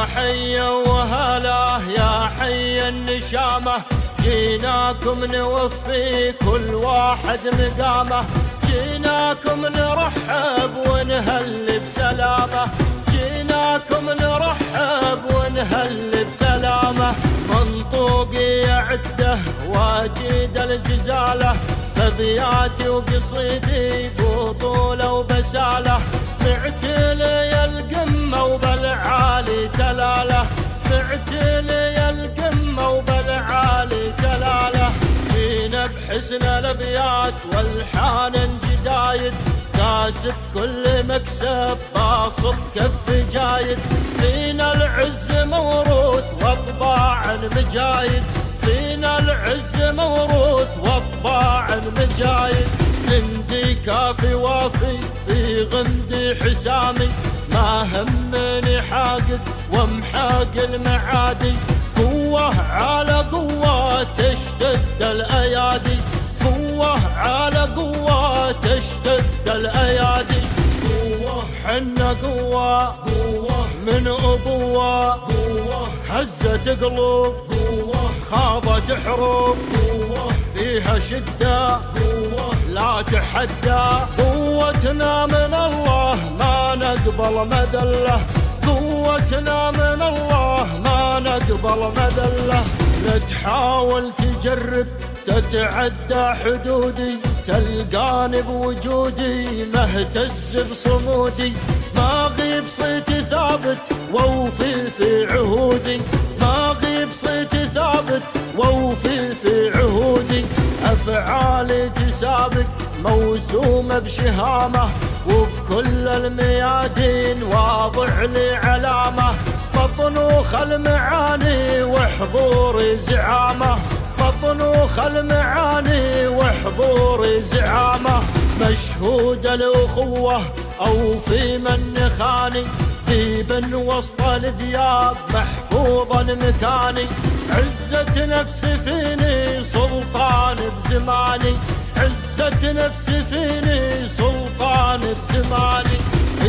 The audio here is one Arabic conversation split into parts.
يا حي وهلا يا حي النشامة، جيناكم نوفي كل واحد مقامه، جيناكم نرحب ونهل بسلامه، جيناكم نرحب ونهل بسلامه. منطوقي عده واجد الجزاله، فبياتي وقصيدي بطوله وبساله، معتلي القمه وبالعالي تلاله، معتلي القمه وبالعالي تلاله. فينا بحسن الابيات والحان جدايد، كاسب كل مكسب باصب كف جايد، فينا العز موروث واطباع مجايد، فينا العز موروث واطباع مجايد. زندي كافي وافي في غمدي حسامي، ما همني حاقد ومحاق المعادي، قوة على قوة تشتد الأيادي، قوة على قوة تشتد الأيادي. قوة حنا قوة، قوة من أبوة، قوة هزت قلوب، قوة خاضت حروب، قوة فيها شدة، قوة لا تحدى. قوتنا من الله ما نقبل مذلة، قوتنا من الله ما نقبل مذلة. لا تحاول تجرب تتعدى حدودي، تلقاني بوجودي مهتز بصمودي، ما غيب صيتي ثابت ووفي في عهودي، ما غيب صيتي ثابت ووفي في عهودي. أفعالي تسابق موسومة بشهامة، وفي كل الميادين واضع لي علامة، بطنوخ المعاني وحضوري زعامة، بطنوخ المعاني وحضوري زعامة. مشهود الأخوة أو في من خاني، ذيبا وسط الذياب محفوظا مكاني، عزة نفسي فيني سلطان بزماني، عزة نفسي فيني سلطان بزماني.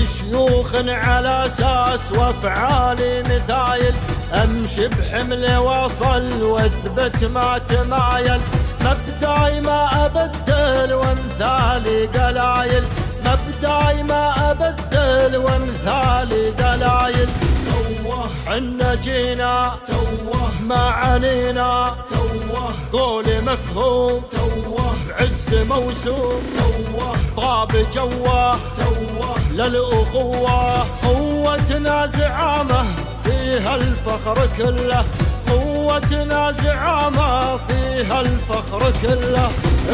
شيوخ على أساس وافعالي مثايل، امشي بحمل واصل واثبت ما تمايل، مبداي ما ابدل وامثالي دلايل، مبداي ما ابدل وامثالي دلايل. توه حنا جينا، توه ما عنينا، توه قولي مفهوم، توه عز موسوم، توه طاب جوه، توه للأخوة. قوتنا زعامة فيها الفخر كله، قوتنا زعامة فيها الفخر كله.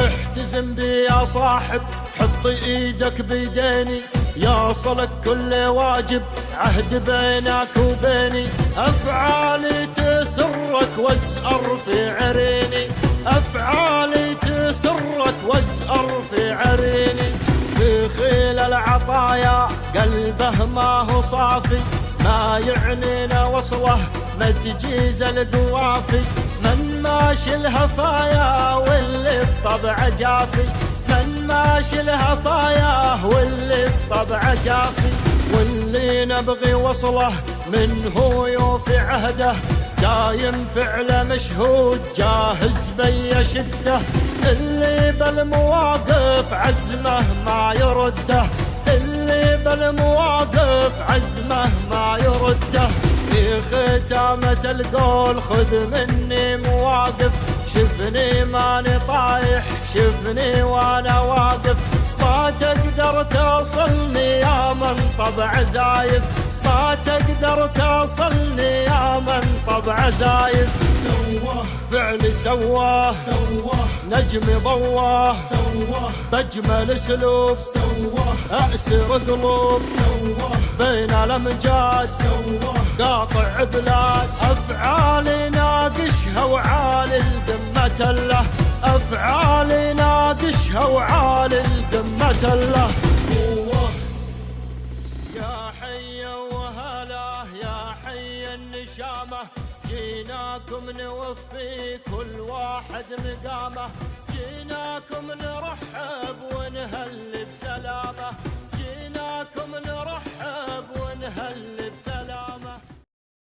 احتزم بي يا صاحب، حط ايدك بيديني، يصلك كل واجب عهد بينك وبيني. افعالي تسرك وازأر في عريني، افعالي تسرك وازأر في عريني. في خيل العطايا قلبه ما هو صافي، ما يعنينا وصله ما تجيز القوافي، من ماشي الهفايا واللي بطبع جافي، من ماشي الهفايا واللي بطبع جافي. واللي نبغي وصله من هو يوفي عهده، دايم فعله مشهود جاهز بي شده، اللي بالمواقف عزمه ما يرده، اللي بالمواقف عزمه ما يرده. في ختامة القول خذ مني مواقف، شفني ماني طايح، شفني وانا واقف، ما تقدر توصلني يا من طبع زايف، ما تقدر توصلني يا من طبع زايد. سواه فعلي سواه، سواه نجمي ضواه، سواه بجمل اسلوب، سواه أأسر قلوب، سواه بين الامجاد، سواه قاطع بلاد. افعالي ناقشها وعالي القمة له، افعالي ناقشها وعالي القمة له. يا حي وهلا يا حي النشامة، جيناكم نوفي كل واحد مقامه، جيناكم نرحب